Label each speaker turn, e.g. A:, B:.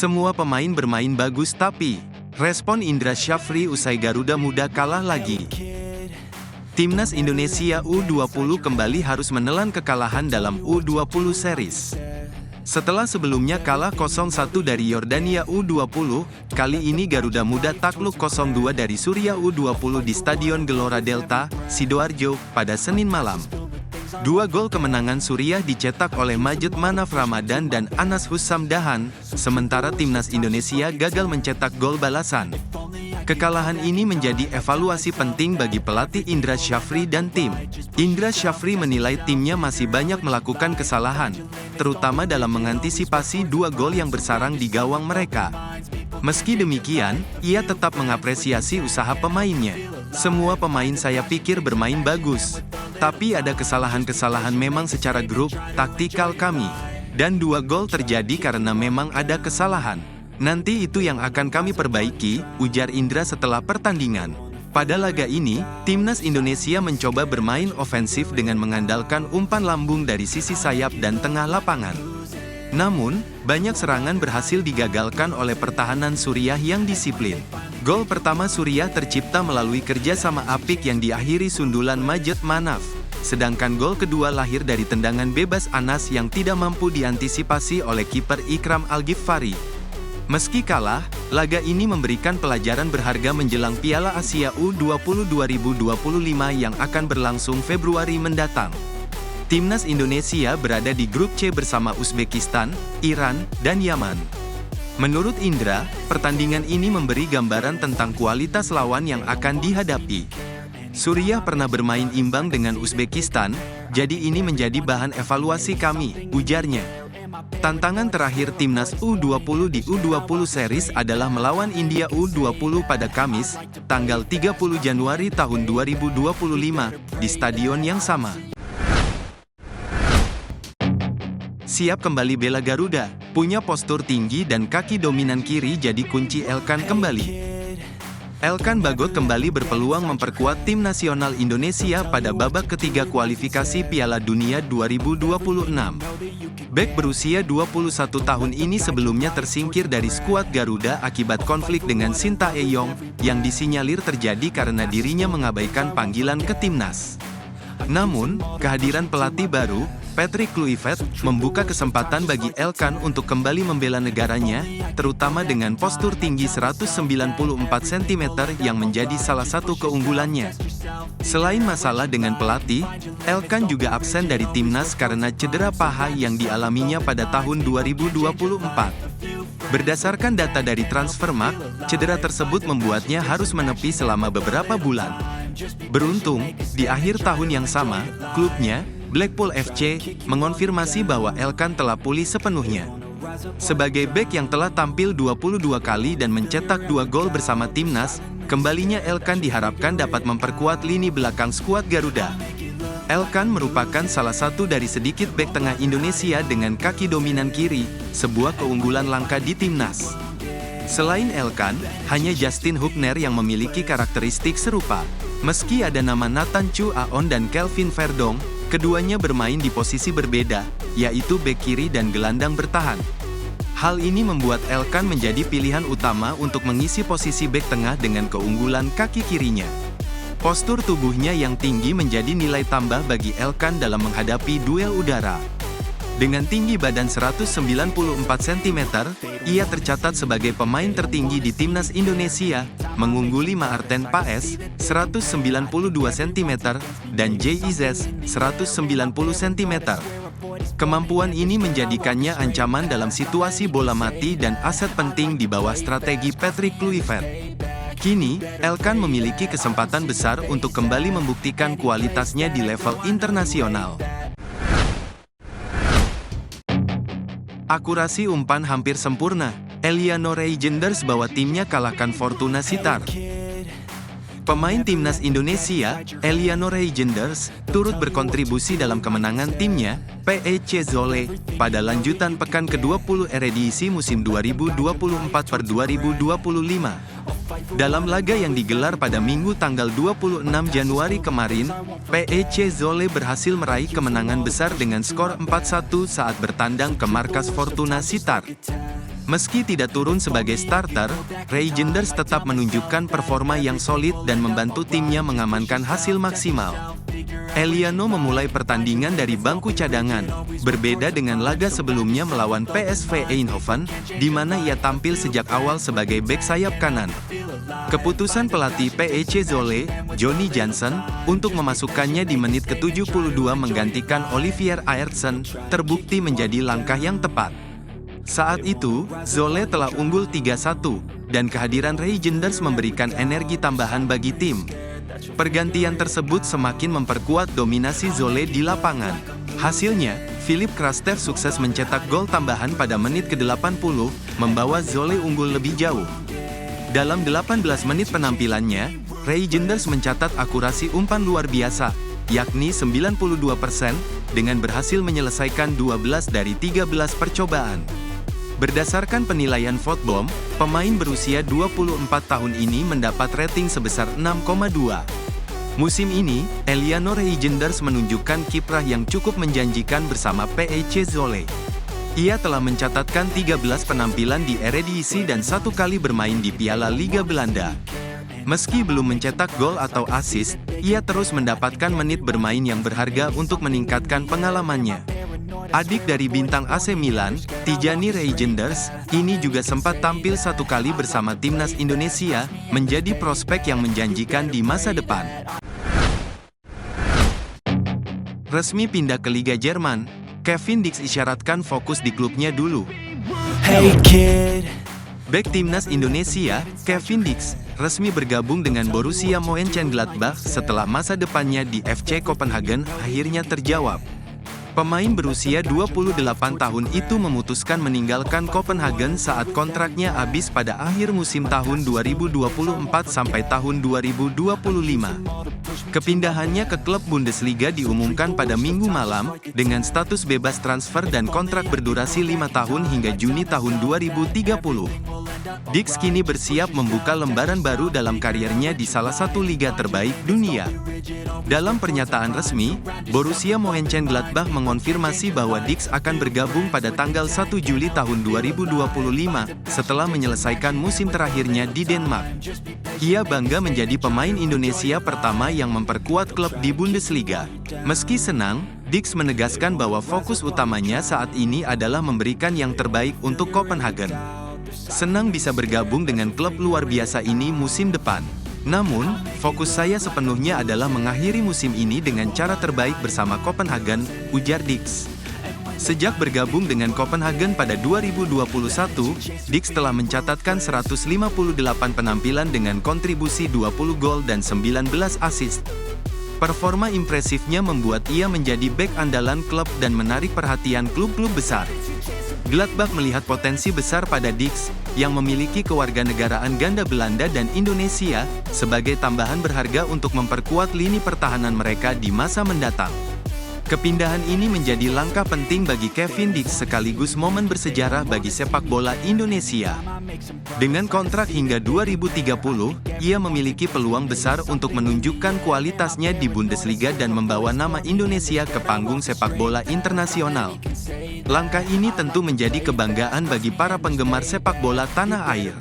A: Semua pemain bermain bagus tapi, respon Indra Syafri usai Garuda Muda kalah lagi. Timnas Indonesia U20 kembali harus menelan kekalahan dalam U20 Series. Setelah sebelumnya kalah 0-1 dari Yordania U20, kali ini Garuda Muda takluk 0-2 dari Surya U20 di Stadion Gelora Delta, Sidoarjo, pada Senin malam. Dua gol kemenangan Surya dicetak oleh Majid Manaf Ramadan dan Anas Hussam Dahan, sementara Timnas Indonesia gagal mencetak gol balasan. Kekalahan ini menjadi evaluasi penting bagi pelatih Indra Syafri dan tim. Indra Syafri menilai timnya masih banyak melakukan kesalahan, terutama dalam mengantisipasi dua gol yang bersarang di gawang mereka. Meski demikian, ia tetap mengapresiasi usaha pemainnya. Semua pemain saya pikir bermain bagus. Tapi ada kesalahan-kesalahan memang secara grup, taktikal kami. Dan dua gol terjadi karena memang ada kesalahan. Nanti itu yang akan kami perbaiki, ujar Indra setelah pertandingan. Pada laga ini, Timnas Indonesia mencoba bermain ofensif dengan mengandalkan umpan lambung dari sisi sayap dan tengah lapangan. Namun, banyak serangan berhasil digagalkan oleh pertahanan Suriah yang disiplin. Gol pertama Suriah tercipta melalui kerjasama apik yang diakhiri sundulan Majid Manaf. Sedangkan gol kedua lahir dari tendangan bebas Anas yang tidak mampu diantisipasi oleh kiper Ikram Al-Ghifari. Meski kalah, laga ini memberikan pelajaran berharga menjelang Piala Asia U20 2025 yang akan berlangsung Februari mendatang. Timnas Indonesia berada di grup C bersama Uzbekistan, Iran, dan Yaman. Menurut Indra, pertandingan ini memberi gambaran tentang kualitas lawan yang akan dihadapi. Suriah pernah bermain imbang dengan Uzbekistan, jadi ini menjadi bahan evaluasi kami, ujarnya. Tantangan terakhir Timnas U20 di U20 Series adalah melawan India U20 pada Kamis, tanggal 30 Januari tahun 2025, di stadion yang sama. Siap kembali bela Garuda, punya postur tinggi dan kaki dominan kiri jadi kunci Elkan kembali. Elkan Bagot kembali berpeluang memperkuat tim nasional Indonesia pada babak ketiga kualifikasi Piala Dunia 2026. Bek berusia 21 tahun ini sebelumnya tersingkir dari skuad Garuda akibat konflik dengan Sintayong, yang disinyalir terjadi karena dirinya mengabaikan panggilan ke timnas. Namun, kehadiran pelatih baru, Patrick Kluivert, membuka kesempatan bagi Elkan untuk kembali membela negaranya, terutama dengan postur tinggi 194 cm yang menjadi salah satu keunggulannya. Selain masalah dengan pelatih, Elkan juga absen dari timnas karena cedera paha yang dialaminya pada tahun 2024. Berdasarkan data dari Transfermarkt, cedera tersebut membuatnya harus menepi selama beberapa bulan. Beruntung, di akhir tahun yang sama, klubnya, Blackpool FC, mengonfirmasi bahwa Elkan telah pulih sepenuhnya. Sebagai bek yang telah tampil 22 kali dan mencetak 2 gol bersama timnas, kembalinya Elkan diharapkan dapat memperkuat lini belakang skuad Garuda. Elkan merupakan salah satu dari sedikit bek tengah Indonesia dengan kaki dominan kiri, sebuah keunggulan langka di timnas. Selain Elkan, hanya Justin Hubner yang memiliki karakteristik serupa. Meski ada nama Nathan Chu Aon dan Kelvin Verdong, keduanya bermain di posisi berbeda, yaitu bek kiri dan gelandang bertahan. Hal ini membuat Elkan menjadi pilihan utama untuk mengisi posisi bek tengah dengan keunggulan kaki kirinya. Postur tubuhnya yang tinggi menjadi nilai tambah bagi Elkan dalam menghadapi duel udara. Dengan tinggi badan 194 cm, ia tercatat sebagai pemain tertinggi di Timnas Indonesia, mengungguli Maarten Paes, 192 cm, dan JIZ, 190 cm. Kemampuan ini menjadikannya ancaman dalam situasi bola mati dan aset penting di bawah strategi Patrick Kluivert. Kini, Elkan memiliki kesempatan besar untuk kembali membuktikan kualitasnya di level internasional. Akurasi umpan hampir sempurna, Eliano Reijenders bawa timnya kalahkan Fortuna Sittard. Pemain timnas Indonesia, Eliano Reijenders, turut berkontribusi dalam kemenangan timnya, PEC Zwolle, pada lanjutan pekan ke-20 Eredivisie musim 2024-2025. Dalam laga yang digelar pada Minggu tanggal 26 Januari kemarin, PEC Zwolle berhasil meraih kemenangan besar dengan skor 4-1 saat bertandang ke markas Fortuna Sittard. Meski tidak turun sebagai starter, Reijenders tetap menunjukkan performa yang solid dan membantu timnya mengamankan hasil maksimal. Eliano memulai pertandingan dari bangku cadangan, berbeda dengan laga sebelumnya melawan PSV Eindhoven, di mana ia tampil sejak awal sebagai bek sayap kanan. Keputusan pelatih PEC Zwolle, Johnny Jansen, untuk memasukkannya di menit ke-72 menggantikan Olivier Aertsen, terbukti menjadi langkah yang tepat. Saat itu, Zwolle telah unggul 3-1, dan kehadiran Reijenders memberikan energi tambahan bagi tim. Pergantian tersebut semakin memperkuat dominasi Zwolle di lapangan. Hasilnya, Philipp Kraster sukses mencetak gol tambahan pada menit ke-80, membawa Zwolle unggul lebih jauh. Dalam 18 menit penampilannya, Reijenders mencatat akurasi umpan luar biasa, yakni 92%, dengan berhasil menyelesaikan 12 dari 13 percobaan. Berdasarkan penilaian Fotbom, pemain berusia 24 tahun ini mendapat rating sebesar 6,2. Musim ini, Eliano Reijenders menunjukkan kiprah yang cukup menjanjikan bersama PEC Zwolle. Ia telah mencatatkan 13 penampilan di Eredivisie dan 1 kali bermain di Piala Liga Belanda. Meski belum mencetak gol atau assist, ia terus mendapatkan menit bermain yang berharga untuk meningkatkan pengalamannya. Adik dari bintang AC Milan, Tijani Reijenders, ini juga sempat tampil 1 kali bersama timnas Indonesia, menjadi prospek yang menjanjikan di masa depan. Resmi pindah ke Liga Jerman, Kevin Dix isyaratkan fokus di klubnya dulu.
B: Hey kid.
A: Bek timnas Indonesia, Kevin Dix, resmi bergabung dengan Borussia Mönchengladbach setelah masa depannya di FC Copenhagen akhirnya terjawab. Pemain berusia 28 tahun itu memutuskan meninggalkan Copenhagen saat kontraknya habis pada akhir musim tahun 2024 sampai tahun 2025. Kepindahannya ke klub Bundesliga diumumkan pada Minggu malam, dengan status bebas transfer dan kontrak berdurasi 5 tahun hingga Juni tahun 2030. Dix kini bersiap membuka lembaran baru dalam kariernya di salah satu liga terbaik dunia. Dalam pernyataan resmi, Borussia Mönchengladbach mengonfirmasi bahwa Dix akan bergabung pada tanggal 1 Juli tahun 2025, setelah menyelesaikan musim terakhirnya di Denmark. Ia bangga menjadi pemain Indonesia pertama yang memperkuat klub di Bundesliga. Meski senang, Dix menegaskan bahwa fokus utamanya saat ini adalah memberikan yang terbaik untuk Copenhagen. Senang bisa bergabung dengan klub luar biasa ini musim depan. Namun, fokus saya sepenuhnya adalah mengakhiri musim ini dengan cara terbaik bersama Copenhagen, ujar Dix. Sejak bergabung dengan Copenhagen pada 2021, Dix telah mencatatkan 158 penampilan dengan kontribusi 20 gol dan 19 assist. Performa impresifnya membuat ia menjadi bek andalan klub dan menarik perhatian klub-klub besar. Gladbach melihat potensi besar pada Dix, yang memiliki kewarganegaraan ganda Belanda dan Indonesia, sebagai tambahan berharga untuk memperkuat lini pertahanan mereka di masa mendatang. Kepindahan ini menjadi langkah penting bagi Kevin Dix sekaligus momen bersejarah bagi sepak bola Indonesia. Dengan kontrak hingga 2030, ia memiliki peluang besar untuk menunjukkan kualitasnya di Bundesliga dan membawa nama Indonesia ke panggung sepak bola internasional. Langkah ini tentu menjadi kebanggaan bagi para penggemar sepak bola tanah air.